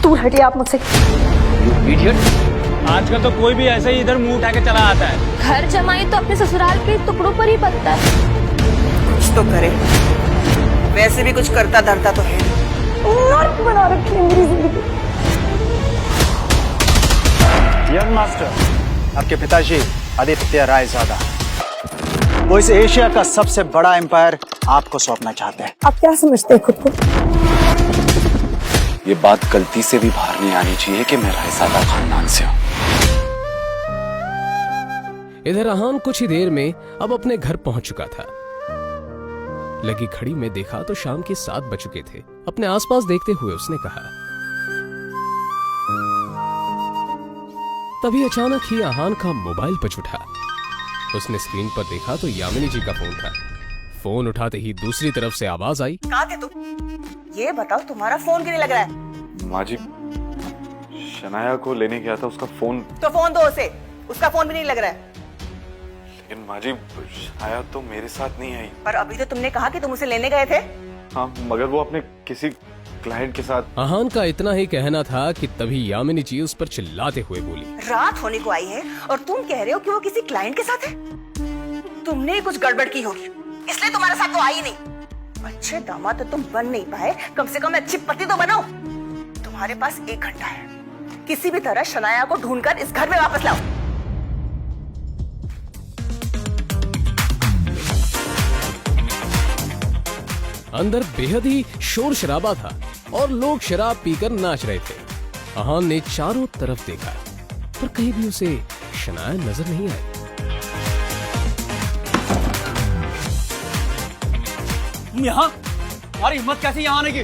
दूर हटिए आप मुझसे। इडियट, आजकल तो कोई भी ऐसे ही इधर मुंह उठा के चला आता है। घर जमाई तो अपने ससुराल के टुकड़ों पर ही बनता है। कुछ तो करे, वैसे भी कुछ करता धरता तो है। नर्क बना रखी है मेरी जिंदगी। यंग मास्टर, आपके पिताजी आदित्य रायजादा, वो इस एशिया का सबसे बड़ा एम्पायर आपको सौंपना चाहते हैं। आप क्या समझते हैं खुद को? ये बात गलती से भी बाहर नहीं आनी चाहिए कि मैं रायजादा खानदान से हूं। इधर अहान कुछ ही देर में अब अपने घर पहुंच चुका था। लगी घड़ी में देखा तो शाम के 7 बज चुके थे। अपने आसपास देखते हुए उसने कहा। तभी अचानक ही अहान का मोबाइल बज उठा। उसने स्क्रीन पर देखा तो यामिनी जी का फोन था। फोन उठाते ही दूसरी तरफ से आवाज आई। कहाँ थे तुम? ये बताओ, तुम्हारा फोन क्यों नहीं लग रहा है? माँ जी, शनाया को लेने गया था, उसका फोन। तो फोन दो उसे, उसका फोन भी नहीं लग रहा है। लेकिन माँ जी, शनाया तो मेरे साथ नहीं आई। पर अभी तो तुमने कहा कि तुम उसे लेने गए थे। हाँ, मगर वो अपने किसी क्लाइंट के साथ। अहान का इतना ही कहना था कि तभी यामिनी जी उस पर चिल्लाते हुए बोली। रात होने को आई है और तुम कह रहे हो कि वो किसी क्लाइंट के साथ है। तुमने कुछ गड़बड़ की होगी, इसलिए तुम्हारे साथ वो आई नहीं। अच्छे दामाद तो तुम बन नहीं पाए, कम से कम अच्छी पति तो बनो। तुम्हारे पास 1 घंटा है, किसी भी तरह शनाया को ढूंढकर इस घर में वापस लाओ। अंदर बेहद ही शोर शराबा था और लोग शराब पीकर नाच रहे थे। अहान ने चारों तरफ देखा पर कहीं भी उसे शनाया नजर नहीं आई। यहाँ तुम्हारी हिम्मत कैसे यहाँ आने की?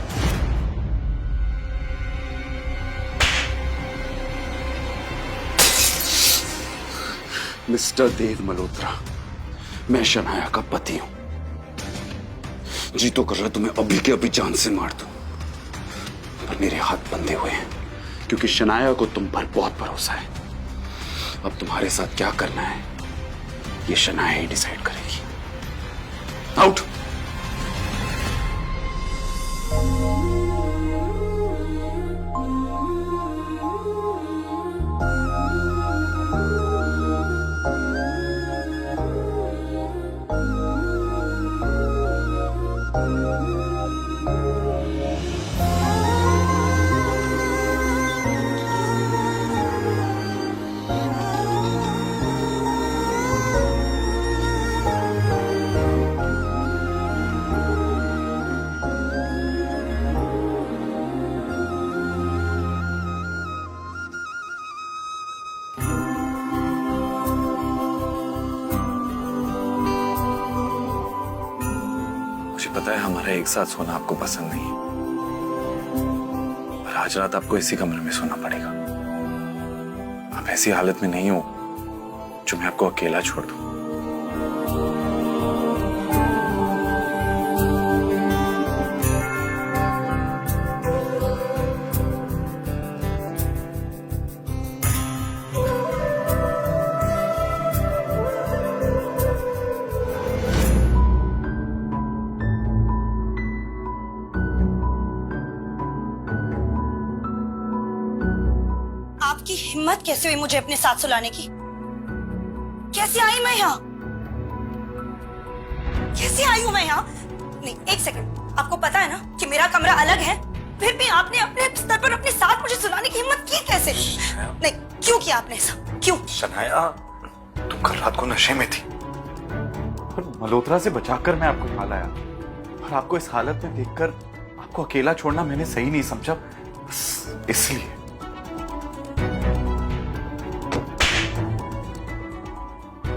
मिस्टर देव मल्होत्रा, मैं शनाया का पति हूं। जी तो कर रहा तुम्हें अभी के अभी जान से मार दूं, पर मेरे हाथ बंधे हुए हैं क्योंकि शनाया को तुम पर बहुत भरोसा है। अब तुम्हारे साथ क्या करना है ये शनाया ही डिसाइड करेगी। आउट। पता है हमारा एक साथ सोना आपको पसंद नहीं है, पर आज रात आपको इसी कमरे में सोना पड़ेगा। आप ऐसी हालत में नहीं हो जो मैं आपको अकेला छोड़ दूं। आपकी हिम्मत कैसे हुई मुझे अपने साथ सुलाने की? कैसे आई मैं यहाँ? कैसे आई हूँ मैं यहाँ? नहीं, एक सेकंड, आपको पता है ना कि मेरा कमरा अलग है, फिर भी आपने अपने स्तर पर अपने साथ मुझे सुलाने की हिम्मत की कैसे? नहीं, क्यों किया आपने ऐसा? क्यों? शनाया, तुम कल रात को नशे में थी और मल्होत्रा से बचाकर मैं आपको यहाँ लाया, और आपको इस हालत में देखकर आपको अकेला छोड़ना मैंने सही नहीं समझा, बस इसलिए।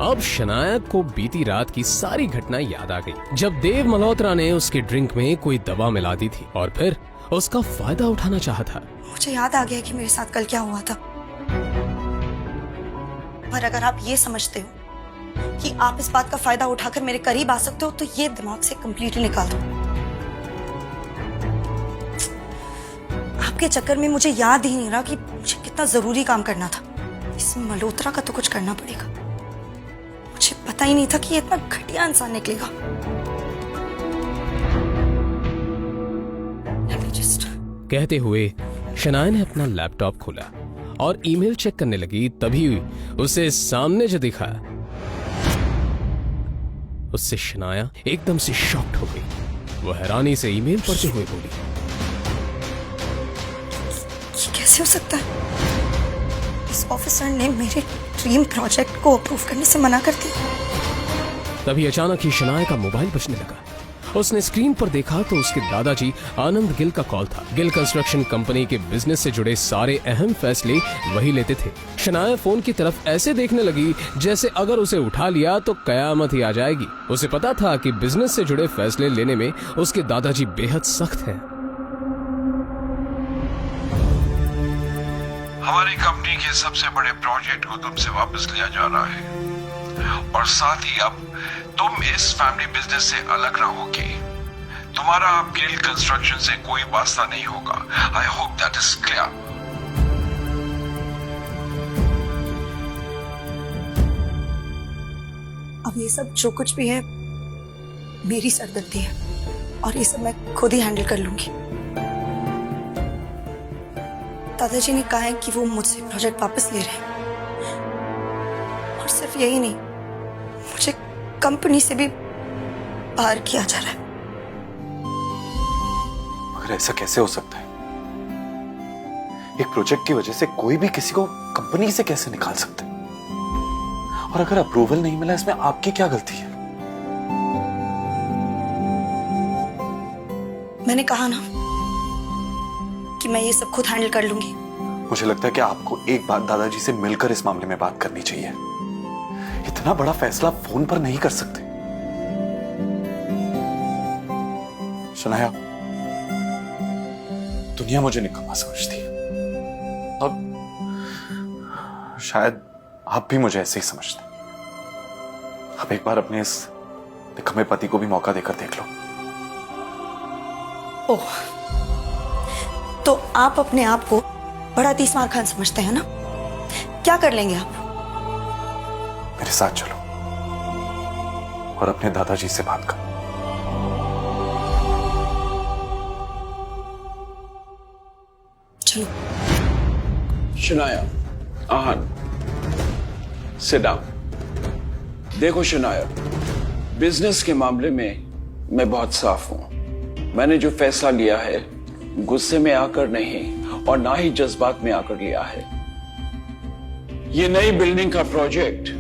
अब शनाया को बीती रात की सारी घटना याद आ गई जब देव मल्होत्रा ने उसके ड्रिंक में कोई दवा मिला दी थी और फिर उसका फायदा उठाना चाहा था। मुझे याद आ गया कि मेरे साथ कल क्या हुआ था। पर अगर आप ये समझते हो कि आप इस बात का फायदा उठाकर मेरे करीब आ सकते हो तो ये दिमाग से कंप्लीटली निकाल दो। आपके चक्कर में मुझे याद ही नहीं रहा कि मुझे कितना जरूरी काम करना था। इस मल्होत्रा का तो कुछ करना पड़ेगा। मुझे पता ही नहीं था कि ये इतना घटिया इंसान निकलेगा। कहते हुए शनाया ने अपना लैपटॉप खोला और ईमेल चेक करने लगी। तभी उसे सामने जो दिखा, उससे शनाया एकदम से शॉक्ड हो गई। वो हैरानी से ईमेल पढ़ते हुए बोली, ये कैसे हो सकता है? इस ऑफिसर ने मेरे ड्रीम प्रोजेक्ट को अप्रूव करने से मना कर दिया। तभी अचानक ही शनाया का मोबाइल बजने लगा। उसने स्क्रीन पर देखा तो उसके दादाजी आनंद गिल का कॉल था। गिल कंस्ट्रक्शन कंपनी के बिजनेस से जुड़े सारे अहम फैसले वही लेते थे। शनाया फोन की तरफ ऐसे देखने लगी जैसे अगर उसे उठा लिया तो कयामत ही आ जाएगी। उसे पता था कि बिजनेस से जुड़े फैसले लेने में उसके दादाजी बेहद सख्त हैं। हमारी कंपनी के सबसे बड़े प्रोजेक्ट को तुमसे वापस लिया जा रहा है और साथ ही अब तुम इस फैमिली बिजनेस से अलग रहोगे। तुम्हारा अब गिल कंस्ट्रक्शन से कोई वास्ता नहीं होगा। I hope that is clear. अब ये सब जो कुछ भी है मेरी सरदर्दी है और ये सब मैं खुद ही हैंडल कर लूंगी। दादाजी ने कहा है कि वो मुझसे प्रोजेक्ट वापस ले रहे हैं और सिर्फ यही नहीं, मुझे कंपनी से भी बाहर किया जा रहा है। मगर ऐसा कैसे हो सकता है? एक प्रोजेक्ट की वजह से कोई भी किसी को कंपनी से कैसे निकाल सकता है? और अगर अप्रूवल नहीं मिला, इसमें आपकी क्या गलती है? मैंने कहा ना कि मैं ये सब खुद हैंडल कर लूंगी। मुझे लगता है कि आपको एक बार दादाजी से मिलकर इस मामले में बात करनी चाहिए। इतना बड़ा फैसला फोन पर नहीं कर सकते। शनाया, दुनिया मुझे निकम्मा समझती है और शायद आप भी मुझे ऐसे ही समझते। आप एक बार अपने इस निकम्मे पति को भी मौका देकर देख लो। ओह, तो आप अपने आप को बड़ा तीसमार खान समझते हैं ना? क्या कर लेंगे आप? मेरे साथ चलो और अपने दादाजी से बात करो। चलो। शनाया, आहन, सिट डाउन। देखो शनाया, बिजनेस के मामले में मैं बहुत साफ हूं। मैंने जो फैसला लिया है गुस्से में आकर नहीं और ना ही जज्बात में आकर लिया है। ये नई बिल्डिंग का प्रोजेक्ट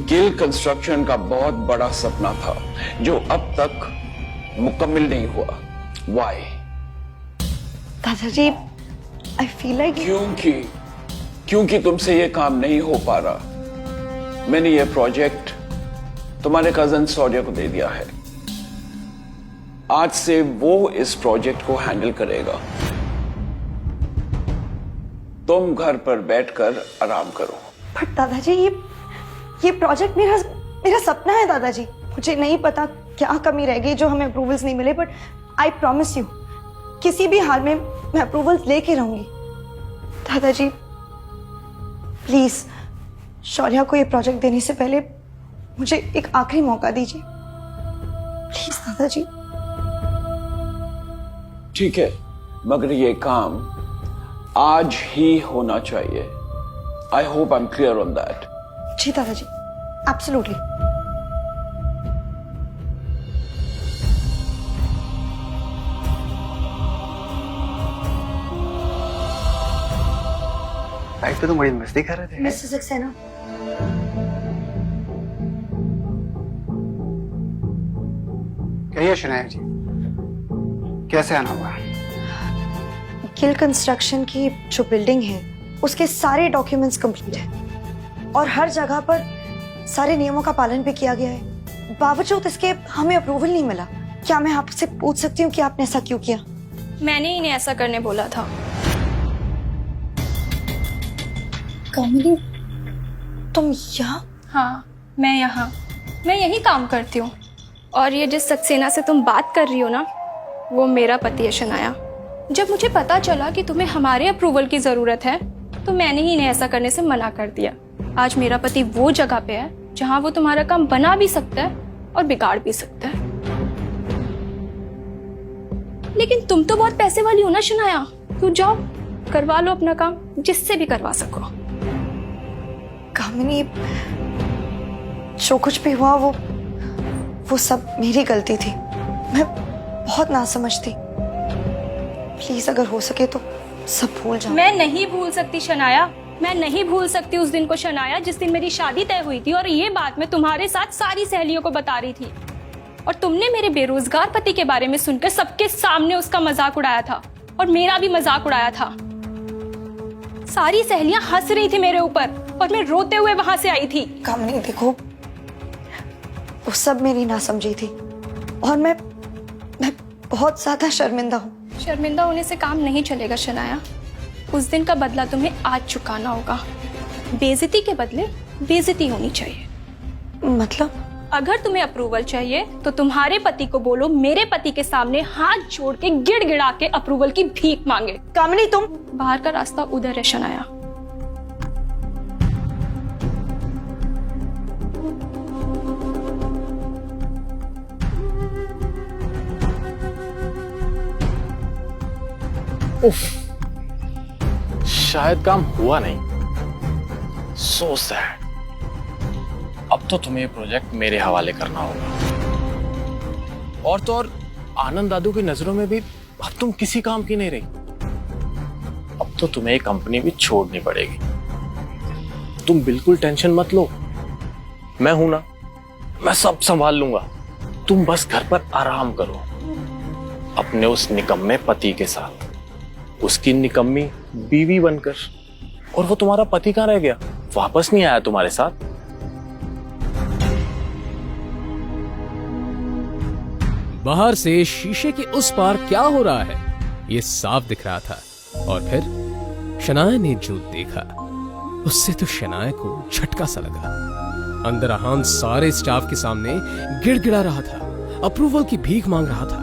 गिल कंस्ट्रक्शन का बहुत बड़ा सपना था जो अब तक मुकम्मल नहीं हुआ। Why? दादाजी, I feel like क्योंकि तुमसे ये काम नहीं हो पा रहा। मैंने ये प्रोजेक्ट तुम्हारे कजन शौर्य को दे दिया है। आज से वो इस प्रोजेक्ट को हैंडल करेगा। तुम घर पर बैठकर आराम करो। पर दादाजी, ये प्रोजेक्ट मेरा सपना है दादाजी। मुझे नहीं पता क्या कमी रह गई जो हमें अप्रूवल्स नहीं मिले, बट आई प्रॉमिस यू किसी भी हाल में मैं अप्रूवल्स लेके रहूंगी। दादाजी प्लीज शौर्या को ये प्रोजेक्ट देने से पहले मुझे एक आखिरी मौका दीजिए प्लीज दादाजी। ठीक है, मगर ये काम आज ही होना चाहिए। I hope I am clear on that. जी दादाजी, एब्सोल्युटली। लाइफ पे तो बड़ी मस्ती कर रहे थे। मिस्टर सक्सेना, कहिए शनाया जी, कैसे आना हुआ? गिल कंस्ट्रक्शन की जो बिल्डिंग है उसके सारे डॉक्यूमेंट्स कंप्लीट है और हर जगह पर सारे नियमों का पालन भी किया गया है। बावजूद इसके हमें अप्रूवल नहीं मिला। क्या मैं आपसे पूछ सकती हूँ कि आपने ऐसा क्यों किया? मैंने इन्हें ऐसा करने बोला था। कामिनी, तुम यहाँ? हाँ, मैं यही काम करती हूँ। और ये जिस सक्सेना से तुम बात कर रही हो ना, वो मेरा पति है शनाया। जब मुझे पता चला कि तुम्हें हमारे अप्रूवल की जरूरत है तो मैंने ही इन्हें ऐसा करने से मना कर दिया। आज मेरा पति वो जगह पे है जहाँ वो तुम्हारा काम बना भी सकता है और बिगाड़ भी सकता है। लेकिन तुम तो बहुत पैसे वाली हो ना शनाया, क्यों जाओ करवा लो अपना काम, जिससे भी करवा सको। कामिनी, जो कुछ भी हुआ वो सब मेरी गलती थी। मैं बहुत नासमझ थी। प्लीज अगर हो सके तो सब भूल जाओ। मैं नहीं भूल सकती शनाया, मैं नहीं भूल सकती उस दिन को शनाया, जिस दिन मेरी शादी तय हुई थी और ये बात मैं तुम्हारे साथ सारी सहेलियों को बता रही थी, और तुमने मेरे बेरोजगार पति के बारे में सुनकर सबके सामने उसका मजाक उड़ाया था और मेरा भी मजाक उड़ाया था। सारी सहेलियां हंस रही थी मेरे ऊपर और मैं रोते हुए वहां से आई थी। कामिनी देखो, वो सब मेरी नासमझी थी और मैं बहुत ज्यादा शर्मिंदा हूँ। शर्मिंदा होने से काम नहीं चलेगा शनाया। उस दिन का बदला तुम्हें आज चुकाना होगा। बेइज्जती के बदले बेइज्जती होनी चाहिए। मतलब? अगर तुम्हें अप्रूवल चाहिए तो तुम्हारे पति को बोलो मेरे पति के सामने हाथ जोड़ के गिड़गिड़ा के अप्रूवल की भीख मांगे। कामिनी तुम, बाहर का रास्ता उधर है शनाया। शायद काम हुआ नहीं। So sad. अब तो तुम्हें ये प्रोजेक्ट मेरे हवाले करना होगा। और तो और आनंद दादू की नजरों में भी अब तुम किसी काम की नहीं रही। अब तो तुम्हें ये कंपनी भी छोड़नी पड़ेगी। तुम बिल्कुल टेंशन मत लो, मैं हूं ना, मैं सब संभाल लूंगा। तुम बस घर पर आराम करो अपने उस निकम्मे पति के साथ, उसकी निकम्मी बीवी बनकर। और वो तुम्हारा पति कहां रह गया? वापस नहीं आया तुम्हारे साथ? बाहर से शीशे के उस पार क्या हो रहा है ये साफ दिख रहा था। और फिर शनाया ने जो देखा उससे तो शनाया को झटका सा लगा। अंदर आहान सारे स्टाफ के सामने गिड़गिड़ा रहा था, अप्रूवल की भीख मांग रहा था।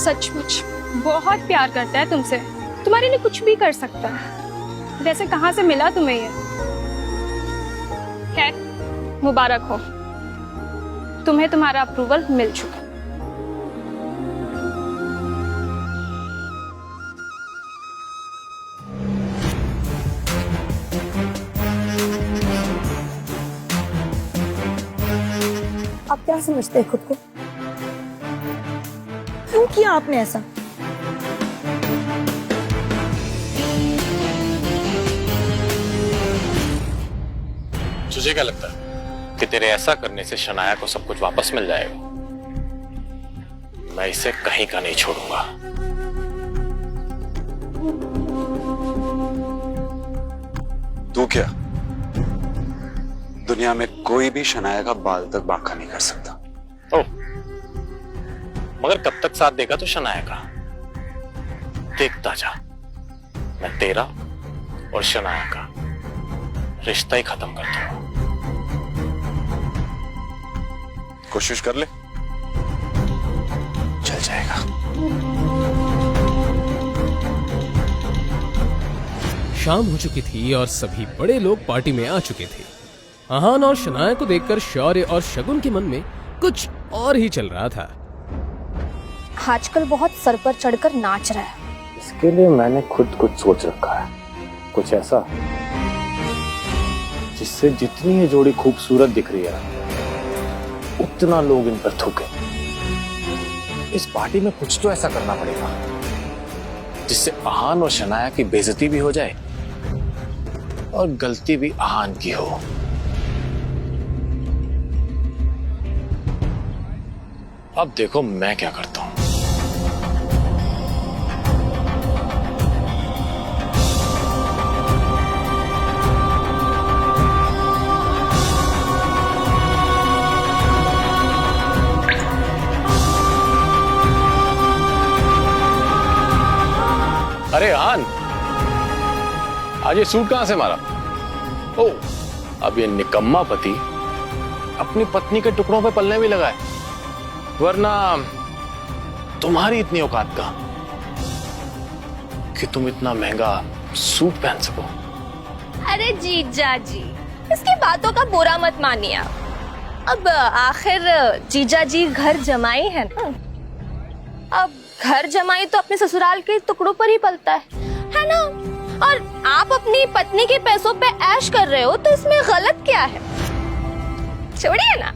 सचमुच बहुत प्यार करता है तुमसे, तुम्हारे लिए कुछ भी कर सकता है। वैसे कहां से मिला तुम्हें ये? खैर मुबारक हो, तुम्हें तुम्हारा अप्रूवल मिल चुका। आप क्या समझते हैं खुद को? क्यों किया आपने ऐसा? तुझे क्या लगता है कि तेरे ऐसा करने से शनाया को सब कुछ वापस मिल जाएगा? मैं इसे कहीं का नहीं छोड़ूंगा। तू क्या? दुनिया में कोई भी शनाया का बाल तक बांका नहीं कर सकता। ओह, मगर कब तक साथ देगा तो शनाया का? देखता जा, मैं तेरा और शनाया का रिश्ता ही खत्म कर दूंगा। कोशिश कर ले, चल जाएगा। शाम हो चुकी थी और सभी बड़े लोग पार्टी में आ चुके थे। आहान और शनाया को देखकर शौर्य और शगुन के मन में कुछ और ही चल रहा था। आजकल बहुत सर पर चढ़कर नाच रहा है। इसके लिए मैंने खुद कुछ सोच रखा है, कुछ ऐसा जिससे जितनी ये जोड़ी खूबसूरत दिख रही है उतना लोग इन पर थूके। इस पार्टी में कुछ तो ऐसा करना पड़ेगा जिससे आहान और शनाया की बेइज्जती भी हो जाए और गलती भी आहान की हो। अब देखो मैं क्या करता हूं। अरे आहान, आज ये सूट कहां से मारा? ओ, अब ये निकम्मा पति अपनी पत्नी के टुकड़ों पे पलने भी लगा है, वरना तुम्हारी इतनी औकात का कि तुम इतना महंगा सूट पहन सको। अरे जीजा जी, इसकी बातों का बुरा मत मानिए आप। अब आखिर जीजा जी घर जमाई है ना, अब घर जमाई तो अपने ससुराल के टुकड़ों पर ही पलता है ना? और आप अपनी पत्नी के पैसों पे ऐश कर रहे हो तो इसमें गलत क्या है? छोड़िए ना,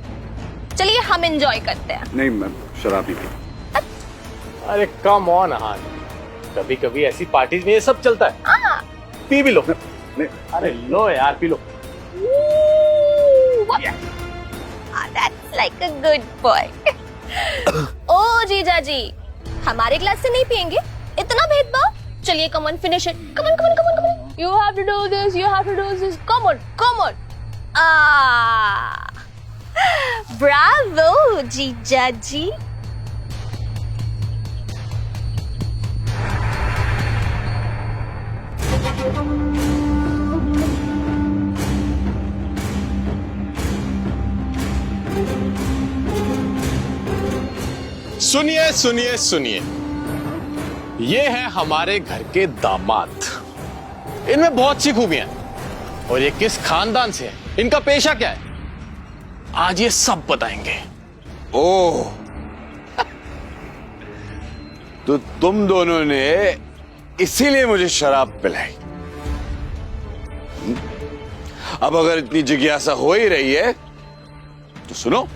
चलिए हम एंजॉय करते हैं। नहीं मैं शराब नहीं पीता। अरे कम ऑन अहान, कभी कभी ऐसी पार्टीज में ये सब चलता है। पी भी लो। अरे लो यार, P low. That's like a good boy. ओ जीजा जी, हमारे ग्लास से नहीं पियेंगे? इतना भेदभाव? चलिए, come on, finish it. Come on, come on, come on, come on. You have to do this. You have to do this. Come on, come on. Bravo, जीजा जी. सुनिए सुनिए सुनिए, ये है हमारे घर के दामाद। इनमें बहुत सी खूबियां हैं और ये किस खानदान से है, इनका पेशा क्या है, आज ये सब बताएंगे। ओह, तो तुम दोनों ने इसीलिए मुझे शराब पिलाई। अब अगर इतनी जिज्ञासा हो ही रही है तो सुनो।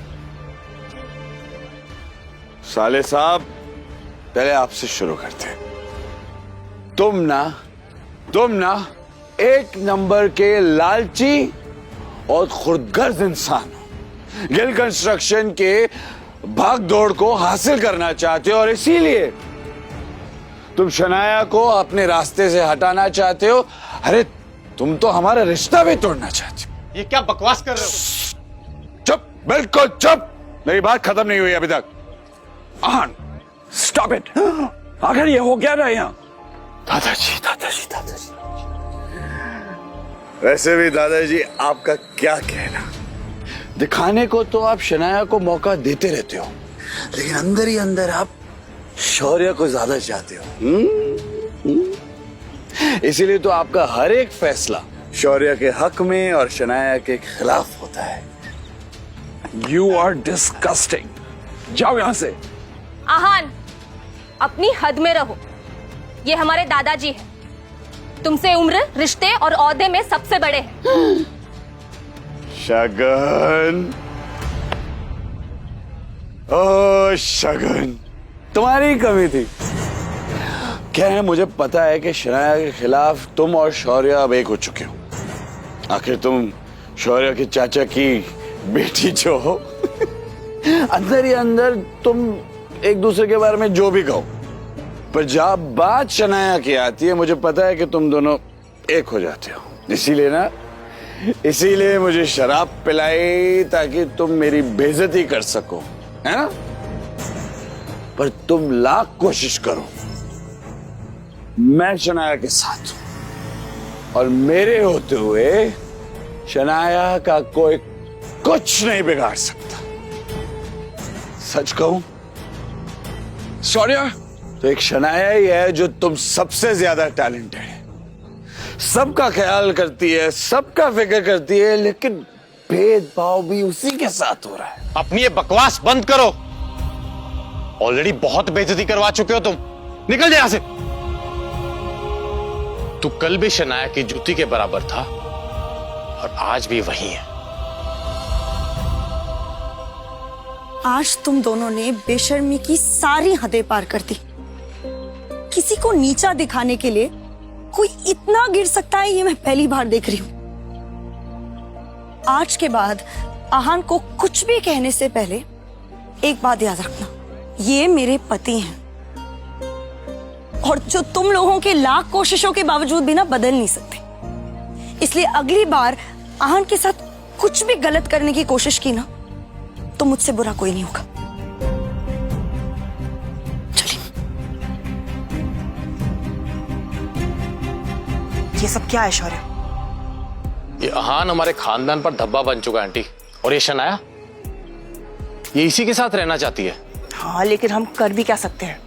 साले साहब, पहले आपसे शुरू करते हैं। तुम ना एक नंबर के लालची और खुदगर्ज इंसान हो। गिल कंस्ट्रक्शन के भाग दौड़ को हासिल करना चाहते हो और इसीलिए तुम शनाया को अपने रास्ते से हटाना चाहते हो। अरे तुम तो हमारा रिश्ता भी तोड़ना चाहते हो। ये क्या बकवास कर रहे हो? चुप, बिल्कुल चुप। मेरी बात खत्म नहीं हुई अभी तक। आन, स्टॉप इट। आखिर ये हो क्या रहा है यहाँ? दादाजी। वैसे भी दादाजी, आपका क्या कहना। दिखाने को तो आप शनाया को मौका देते रहते हो, लेकिन अंदर ही अंदर आप शौर्य को ज्यादा चाहते हो। इसीलिए तो आपका हर एक फैसला शौर्य के हक में और शनाया के खिलाफ होता है। You are disgusting. जाओ यहां से। आहान, अपनी हद में रहो। ये हमारे दादाजी हैं। तुमसे उम्र, रिश्ते और औहदे में सबसे बड़े हैं। शगन, ओ शगन, तुम्हारी कमी थी। क्या है, मुझे पता है कि शनाया के खिलाफ तुम और शौर्य अब एक हो चुके हो। आखिर तुम शौर्य के चाचा की बेटी जो हो। अंदर ही अंदर तुम एक दूसरे के बारे में जो भी कहो, पर जब बात शनाया की आती है, मुझे पता है कि तुम दोनों एक हो जाते हो। इसीलिए मुझे शराब पिलाई ताकि तुम मेरी बेइज्जती कर सको, है ना? पर तुम लाख कोशिश करो, मैं शनाया के साथ हूं और मेरे होते हुए शनाया का कोई कुछ नहीं बिगाड़ सकता। सच कहूं शौर्य, तो एक शनाया ही है जो तुम सबसे ज्यादा टैलेंटेड है, सबका ख्याल करती है, सबका फिक्र करती है, लेकिन भेदभाव भी उसी के साथ हो रहा है। अपनी ये बकवास बंद करो। ऑलरेडी बहुत बेइज्जती करवा चुके हो तुम। निकल जाए यहां से। तू कल भी शनाया की जूती के बराबर था और आज भी वही है। आज तुम दोनों ने बेशर्मी की सारी हदें पार कर दी। किसी को नीचा दिखाने के लिए कोई इतना गिर सकता है, ये मैं पहली बार देख रही हूं। आज के बाद आहान को कुछ भी कहने से पहले एक बात याद रखना, ये मेरे पति हैं और जो तुम लोगों के लाख कोशिशों के बावजूद भी ना बदल नहीं सकते। इसलिए अगली बार आहान के साथ कुछ भी गलत करने की कोशिश की ना, तो मुझसे बुरा कोई नहीं होगा। चलिए। ये सब क्या है शौर्य? ये आहान हमारे खानदान पर धब्बा बन चुका है आंटी। और ये शनाया, ये इसी के साथ रहना चाहती है। हाँ, लेकिन हम कर भी क्या सकते हैं?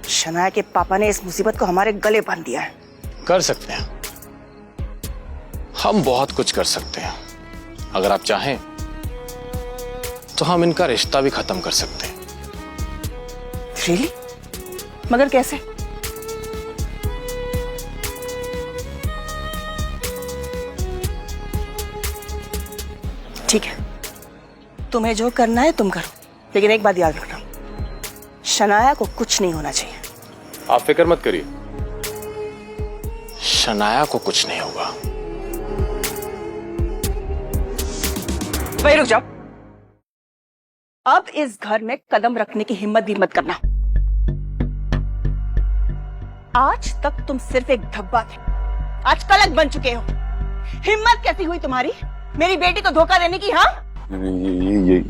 शनाया के पापा ने इस मुसीबत को हमारे गले बांध दिया है। कर सकते हैं, हम बहुत कुछ कर सकते हैं। अगर आप चाहें तो हम इनका रिश्ता भी खत्म कर सकते हैं। रियली? मगर कैसे? ठीक है, तुम्हें जो करना है तुम करो, लेकिन एक बात याद रखना, शनाया को कुछ नहीं होना चाहिए। आप फिक्र मत करिए, शनाया को कुछ नहीं होगा। वही रुक जाओ। अब इस घर में कदम रखने की हिम्मत भी मत करना। आज तक तुम सिर्फ एक धब्बा थे, आज कलंक बन चुके हो। हिम्मत कैसी हुई तुम्हारी मेरी बेटी को धोखा देने की? हाँ,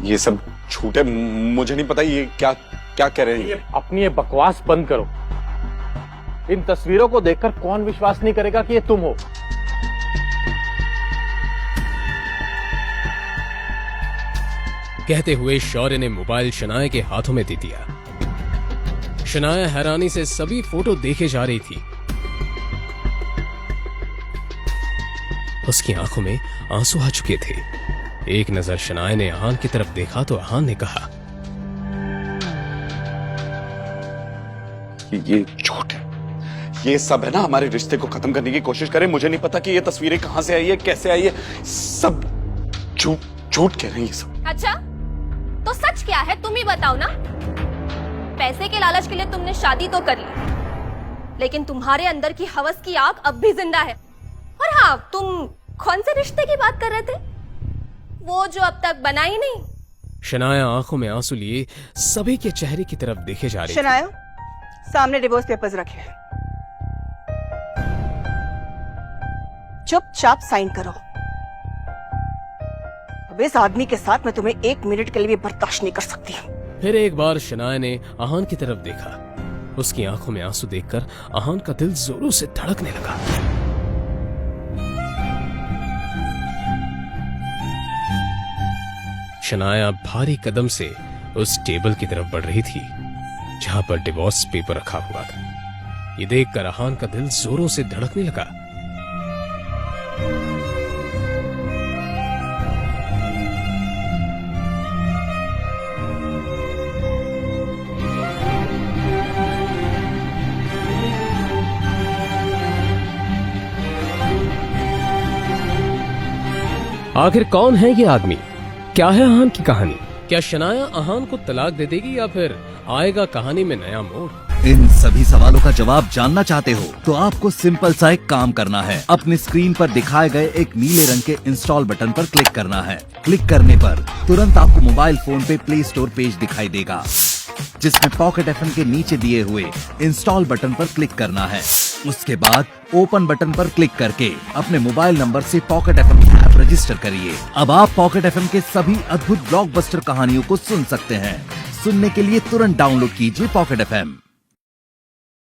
ये सब झूठ है, मुझे नहीं पता ये क्या क्या कह रहे हैं। अपनी ये बकवास बंद करो। इन तस्वीरों को देखकर कौन विश्वास नहीं करेगा कि ये तुम हो? कहते हुए शौर्य ने मोबाइल शनाया के हाथों में दे दिया। शनाया हैरानी से सभी फोटो देखे जा रही थी। उसकी आंखों में आंसू आ चुके थे। एक नजर शनाया ने आहान की तरफ देखा तो आहान ने कहा, ये झूठ है, ये सब है ना हमारे रिश्ते को खत्म करने की कोशिश करें। मुझे नहीं पता कि ये तस्वीरें कहां से आई है, कैसे आई है, सब झूठ कह रहे हैं ये सब। अच्छा, तो सच क्या है तुम ही बताओ ना। पैसे के लालच के लिए तुमने शादी तो कर ली, लेकिन तुम्हारे अंदर की हवस की आग अब भी जिंदा है। और हाँ, तुम कौन से रिश्ते की बात कर रहे थे? वो जो अब तक बना ही नहीं। शनाया आंखों में आंसू लिए सभी के चेहरे की तरफ देखे जा रही थी। शनाया, सामने डिवोर्स पेपर्स रखे हैं, चुपचाप साइन करो। अब इस आदमी के साथ मैं तुम्हें 1 मिनट के लिए भी बर्दाश्त नहीं कर सकती। फिर एक बार शनाया ने आहान की तरफ देखा। उसकी आंखों में आंसू देखकर आहान का दिल जोरों से धड़कने लगा। शनाया भारी कदम से उस टेबल की तरफ बढ़ रही थी जहां पर डिवोर्स पेपर रखा हुआ था। ये देखकर आहान का दिल जोरों से धड़कने लगा। आखिर कौन है ये आदमी? क्या है आहान की कहानी? क्या शनाया आहान को तलाक दे देगी या फिर आएगा कहानी में नया मोड़? इन सभी सवालों का जवाब जानना चाहते हो तो आपको सिंपल सा एक काम करना है। अपने स्क्रीन पर दिखाए गए एक नीले रंग के इंस्टॉल बटन पर क्लिक करना है। क्लिक करने पर तुरंत आपको मोबाइल फोन पे प्ले स्टोर पेज दिखाई देगा, जिसमें पॉकेट एफएम के नीचे दिए हुए इंस्टॉल बटन पर क्लिक करना है। उसके बाद ओपन बटन पर क्लिक करके अपने मोबाइल नंबर से पॉकेट एफएम ऐप रजिस्टर करिए। अब आप पॉकेट एफएम के सभी अद्भुत ब्लॉकबस्टर कहानियों को सुन सकते हैं। सुनने के लिए तुरंत डाउनलोड कीजिए पॉकेट एफएम।